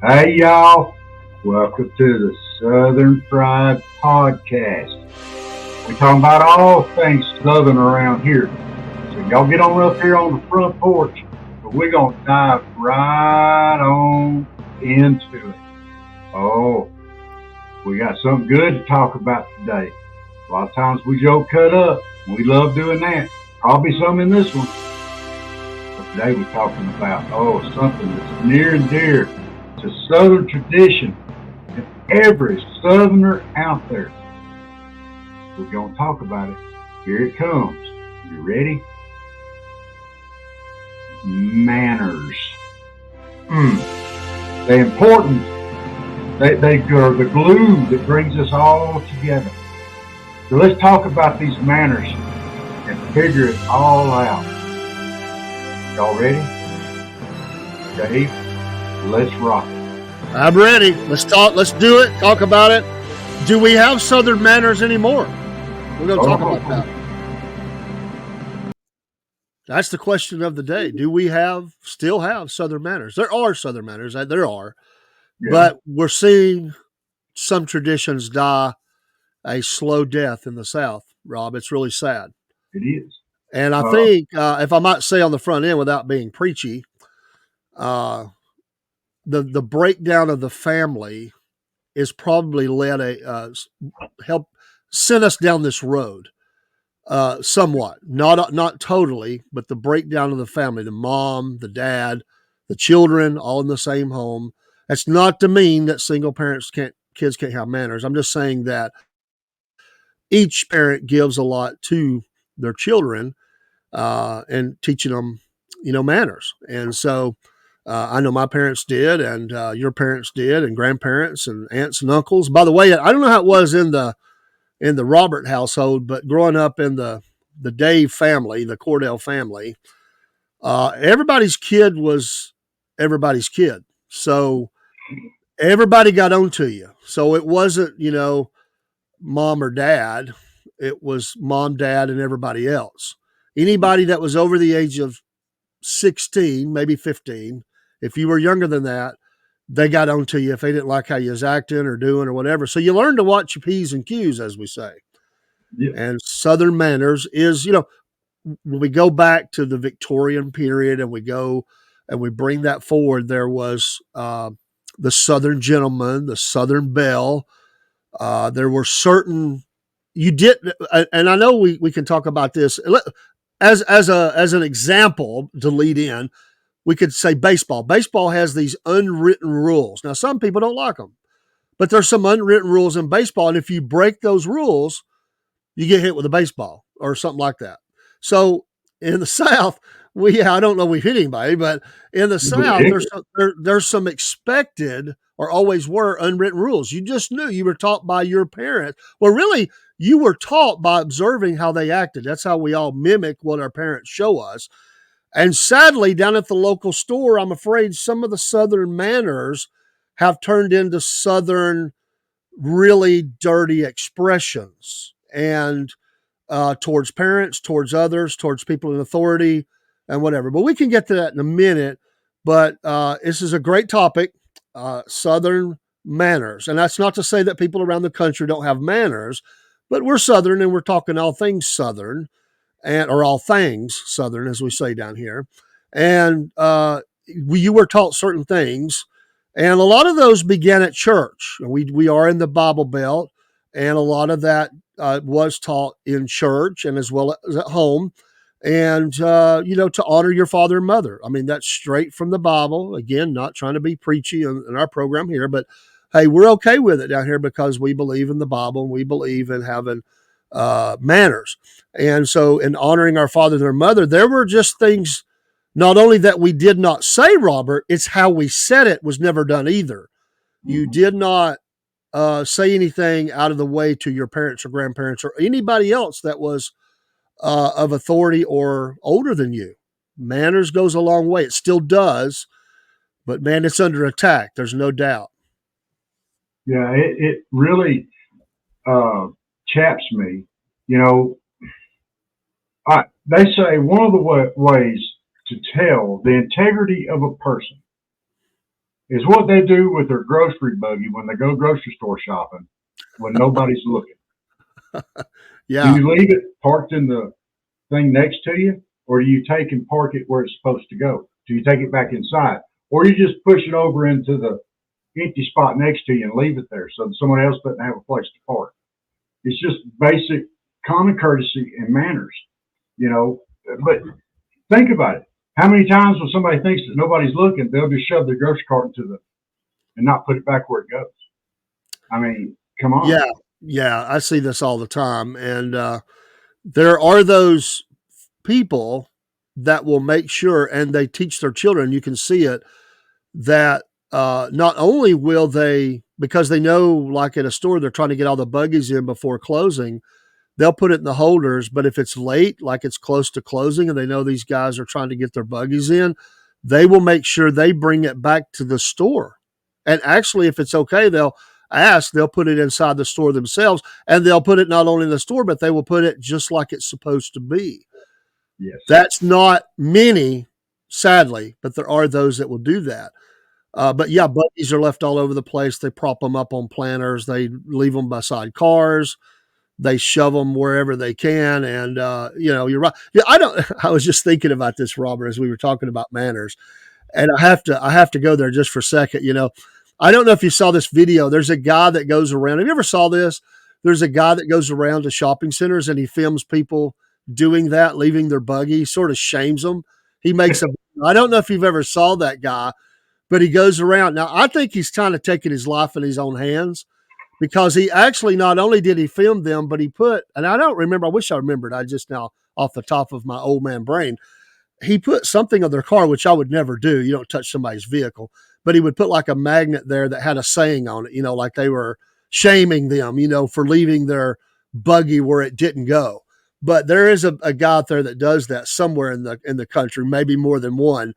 Hey y'all, welcome to the Southern Fried Podcast. We're talking about all things Southern around here. So y'all get on up here on the front porch, but we're going to dive right on into it. Oh, we got something good to talk about today. A lot of times we joke cut up. We love doing that. Probably some in this one. But today we're talking about, something that's near and dear to Southern tradition and every Southerner out there. We're going to talk about it. Here it comes. You ready? Manners. They're important. They are the glue that brings us all together. So let's talk about these manners and figure it all out. Y'all ready? Dave? Let's rock it. I'm ready. Let's talk. Let's do it. Talk about it. Do we have Southern manners anymore? We're going to talk about that. That's the question of the day. Do we still have Southern manners? There are Southern manners. There are. Yeah. But we're seeing some traditions die a slow death in the South, Rob. It's really sad. It is. And I think, if I might say on the front end without being preachy, the breakdown of the family is probably sent us down this road, somewhat, not totally, but the breakdown of the family, the mom, the dad, the children, all in the same home. That's not to mean that single kids can't have manners. I'm just saying that each parent gives a lot to their children, and teaching them, manners. And so, I know my parents did, and your parents did, and grandparents and aunts and uncles. By the way, I don't know how it was in the Robert household, but growing up in the Dave family, the Cordell family, everybody's kid was everybody's kid. So everybody got on to you. So it wasn't, mom or dad. It was mom, dad, and everybody else. Anybody that was over the age of 16, maybe 15, if you were younger than that, they got on to you if they didn't like how you was acting or doing or whatever. So you learn to watch your P's and Q's, as we say. Yeah. And Southern manners is, when we go back to the Victorian period and we go and we bring that forward, there was the Southern gentleman, the Southern belle. There were certain, and I know we can talk about this as an example to lead in. We could say baseball. Baseball has these unwritten rules. Now, some people don't like them, but there's some unwritten rules in baseball. And if you break those rules, you get hit with a baseball or something like that. So in the South, I don't know if we hit anybody, but in the South, there's some expected or always were unwritten rules. You just knew. You were taught by your parents. Well, really, you were taught by observing how they acted. That's how we all mimic what our parents show us. And sadly, down at the local store, I'm afraid some of the Southern manners have turned into Southern really dirty expressions, and towards parents, towards others, towards people in authority, and whatever. But we can get to that in a minute. But this is a great topic, Southern manners. And that's not to say that people around the country don't have manners, but we're Southern and we're talking all things Southern. Or all things Southern, as we say down here. And you were taught certain things, and a lot of those began at church. We are in the Bible Belt, and a lot of that was taught in church and as well as at home. And, to honor your father and mother. I mean, that's straight from the Bible. Again, not trying to be preachy in our program here, but hey, we're okay with it down here because we believe in the Bible and we believe in having manners. And so in honoring our father and our mother, there were just things, not only that we did not say, Robert, it's how we said it was never done either. You did not say anything out of the way to your parents or grandparents or anybody else that was of authority or older than you. Manners goes a long way. It still does, but man, it's under attack. There's no doubt. Yeah, it really chaps me. All right. They say one of the ways to tell the integrity of a person is what they do with their grocery buggy when they go grocery store shopping when nobody's looking. Do Yeah. you leave it parked in the thing next to you, or do you take and park it where it's supposed to go? Do you take it back inside, or you just push it over into the empty spot next to you and leave it there so that someone else doesn't have a place to park? It's just basic common courtesy and manners, you know. But think about it. How many times when somebody thinks that nobody's looking, they'll just shove their grocery cart into the and not put it back where it goes? I mean, come on. Yeah. Yeah. I see this all the time. And there are those people that will make sure, and they teach their children, you can see it, that not only will they, because they know, like at a store, they're trying to get all the buggies in before closing, they'll put it in the holders. But if it's late, like it's close to closing, and they know these guys are trying to get their buggies in, they will make sure they bring it back to the store. And actually, if it's okay, they'll put it inside the store themselves, and they'll put it not only in the store, but they will put it just like it's supposed to be. Yes. That's not many, sadly, but there are those that will do that. But yeah, buggies are left all over the place. They prop them up on planters. They leave them beside cars. They shove them wherever they can. And, you're right. Yeah, I was just thinking about this, Robert, as we were talking about manners. And I have to go there just for a second. I don't know if you saw this video. There's a guy that goes around. Have you ever saw this? There's a guy that goes around to shopping centers and he films people doing that, leaving their buggy, sort of shames them. He makes a, I don't know if you've ever saw that guy, but he goes around. Now, I think he's kind of taking his life in his own hands, because he actually, not only did he film them, but he put, and I don't remember, I wish I remembered, I just now off the top of my old man brain, he put something on their car, which I would never do. You don't touch somebody's vehicle, but he would put like a magnet there that had a saying on it, like they were shaming them, for leaving their buggy where it didn't go. But there is a guy out there that does that somewhere in the country, maybe more than one.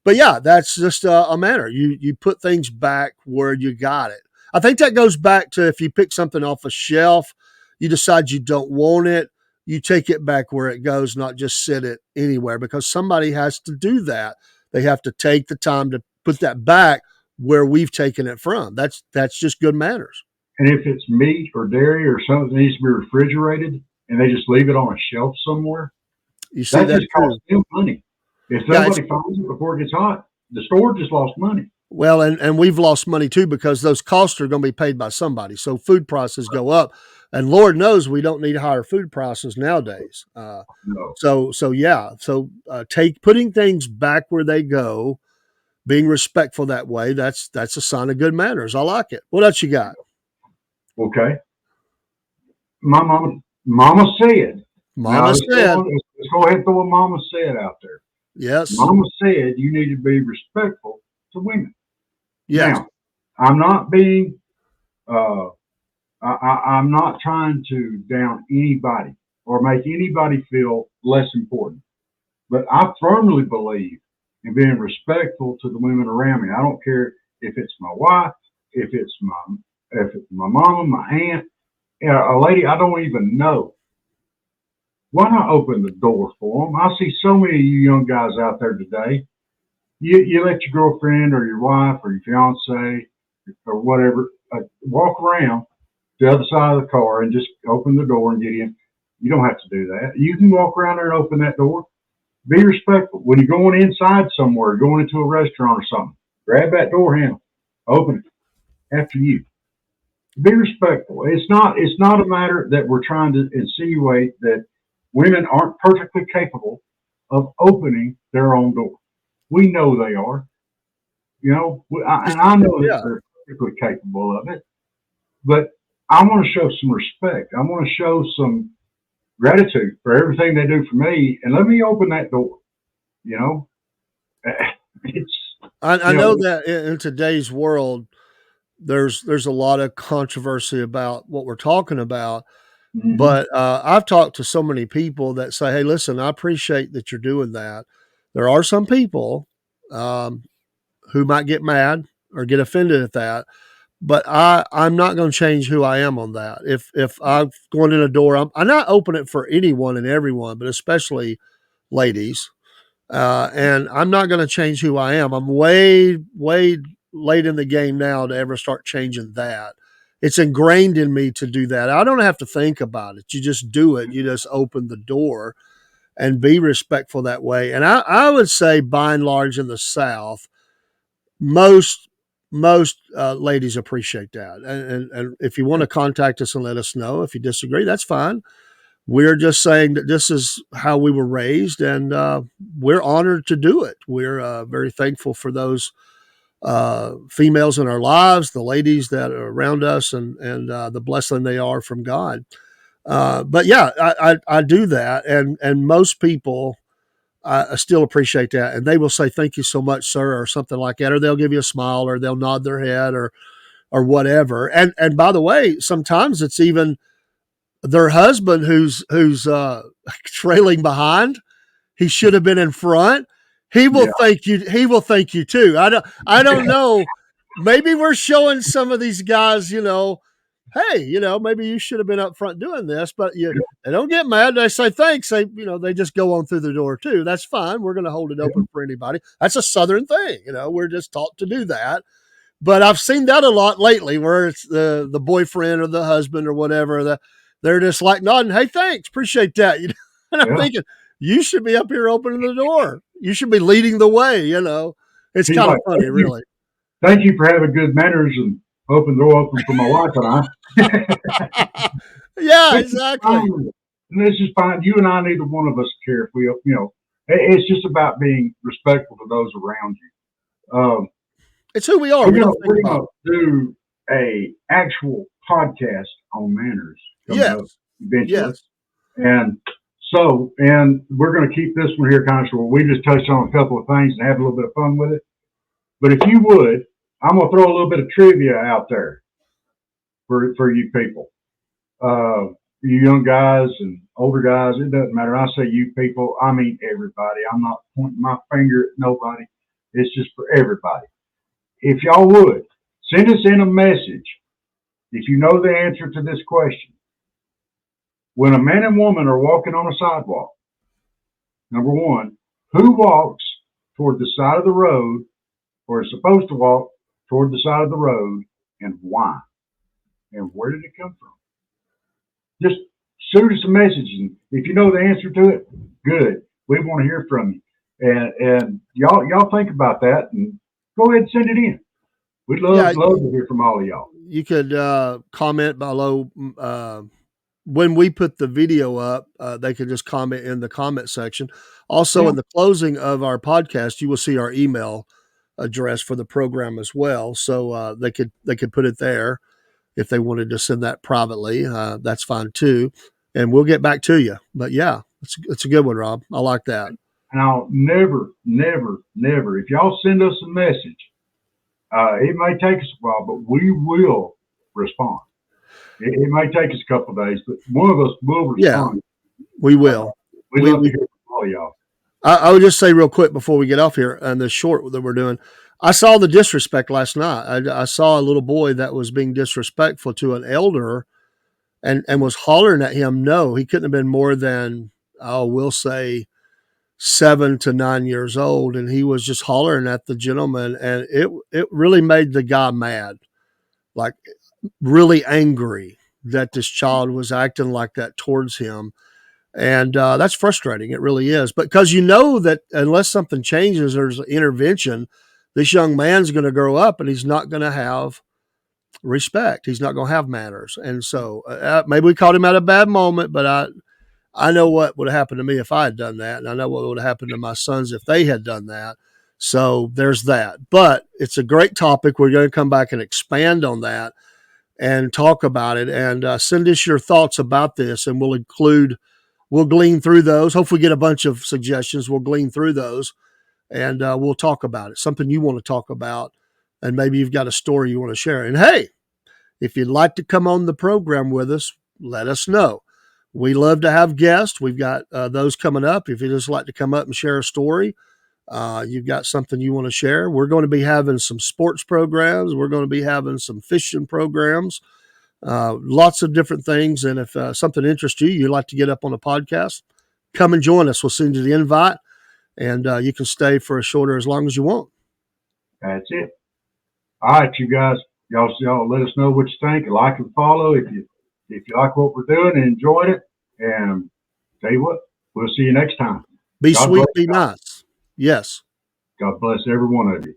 But yeah, that's just a manner. You put things back where you got it. I think that goes back to, if you pick something off a shelf, you decide you don't want it, you take it back where it goes, not just sit it anywhere, because somebody has to do that. They have to take the time to put that back where we've taken it from. That's just good manners. And if it's meat or dairy or something that needs to be refrigerated and they just leave it on a shelf somewhere, You see that that just too. costs them money. If Yeah, somebody finds it before it gets hot, the store just lost money. well, and we've lost money too, because those costs are going to be paid by somebody. So food prices go up, and Lord knows we don't need higher food prices nowadays. No. So yeah. So take putting things back where they go, being respectful that way. That's a sign of good manners. I like it. What else you got? Okay. My mama said. Now Mama said, let's go ahead and throw a mama said out there. yes, Mama said you need to be respectful to women. yes, Now, I'm not being, I'm not trying to down anybody or make anybody feel less important, but I firmly believe in being respectful to the women around me. I don't care if it's my wife, if it's my mama, my aunt, a lady I don't even know. Why not open the door for them? I see so many of you young guys out there today. You let your girlfriend or your wife or your fiance or whatever walk around the other side of the car and just open the door and get in. You don't have to do that. You can walk around there and open that door. Be respectful. When you're going inside somewhere, going into a restaurant or something, grab that door handle, open it after you. Be respectful. It's not a matter that we're trying to insinuate that women aren't perfectly capable of opening their own door. We know they are, and I know that yeah. they're perfectly capable of it. But I want to show some respect. I want to show some gratitude for everything they do for me, and let me open that door. You know, it's I you know know, that in today's world, there's a lot of controversy about what we're talking about. mhm. But I've talked to so many people that say, "Hey, listen, I appreciate that you're doing that." There are some people um, who might get mad or get offended at that, but I'm not going to change who I am on that. If I'm going in a door, I'm not opening it for anyone and everyone, but especially ladies. And I'm not going to change who I am. I'm way late in the game now to ever start changing that. It's ingrained in me to do that. I don't have to think about it. You just do it. You just open the door and be respectful that way. And I would say, by and large, in the South, most ladies appreciate that. And if you want to contact us and let us know if you disagree, that's fine. We're just saying that this is how we were raised, and we're honored to do it. We're very thankful for those females in our lives, the ladies that are around us, and the blessing they are from God. But yeah, I do that, and most people I still appreciate that, and they will say thank you so much, sir, or something like that, or they'll give you a smile, or they'll nod their head, or whatever. And by the way, sometimes it's even their husband who's trailing behind. He should have been in front. He will thank you. He will thank you too. I don't know. Maybe we're showing some of these guys, hey, maybe you should have been up front doing this, but they don't get mad. They say thanks. They just go on through the door too. That's fine. We're going to hold it open for anybody. That's a Southern thing. We're just taught to do that. But I've seen that a lot lately, where it's the boyfriend or the husband or whatever. They're just like nodding. Hey, thanks, appreciate that. And I'm thinking, you should be up here opening the door. You should be leading the way. It's kind of funny, really. Thank you for having good manners and open the door open for my wife and I. Yeah, exactly. And this is fine. You and I, neither one of us care if we, it's just about being respectful to those around you. It's who we are. We're going to do a actual podcast on manners coming up eventually. Yes. And we're going to keep this one here kind of short. We just touched on a couple of things and have a little bit of fun with it. But if you would, I'm going to throw a little bit of trivia out there for you people. You young guys and older guys, it doesn't matter. I say you people, I mean everybody. I'm not pointing my finger at nobody. It's just for everybody. If y'all would, send us in a message if you know the answer to this question. When a man and woman are walking on a sidewalk, number one, who walks toward the side of the road or is supposed to walk toward the side of the road, and why? And where did it come from? Just shoot us a message, and if you know the answer to it, good. We want to hear from you. And y'all think about that and go ahead and send it in. We'd love to hear from all of y'all. You could comment below. When we put the video up, they can just comment in the comment section. Also, in the closing of our podcast, you will see our email address for the program as well. So they could put it there if they wanted to send that privately. That's fine too, and we'll get back to you. But yeah, it's a good one, Rob. I like that. And I'll never, if y'all send us a message, it may take us a while, but we will respond. It may take us a couple of days, but one of us will respond. Yeah, we will. We'd love to hear from all of y'all. I would just say real quick before we get off here and the short that we're doing, I saw the disrespect last night. I saw a little boy that was being disrespectful to an elder and was hollering at him. No, he couldn't have been more than, we'll say 7 to 9 years old. And he was just hollering at the gentleman. And it really made the guy mad, like really angry that this child was acting like that towards him. And that's frustrating. It really is. But because that unless something changes, there's an intervention, this young man's going to grow up and he's not going to have respect. He's not going to have manners. And so maybe we caught him at a bad moment, but I know what would have happened to me if I had done that. And I know what would have happened to my sons if they had done that. So there's that. But it's a great topic. We're going to come back and expand on that and talk about it, and send us your thoughts about this, and we'll glean through those. Hopefully get a bunch of suggestions. We'll glean through those, and we'll talk about it. Something you want to talk about, and maybe you've got a story you want to share. And hey, if you'd like to come on the program with us, let us know. We love to have guests. We've got those coming up. If you'd just like to come up and share a story, you've got something you want to share. We're going to be having some sports programs. We're going to be having some fishing programs, lots of different things. And if something interests you, you'd like to get up on a podcast, come and join us. We'll send you the invite, and you can stay for as long as you want. That's it. All right, you guys. Y'all let us know what you think. Like and follow if you like what we're doing and enjoyed it. And tell you what, we'll see you next time. Be God sweet, bless be nice. Yes. God bless every one of you.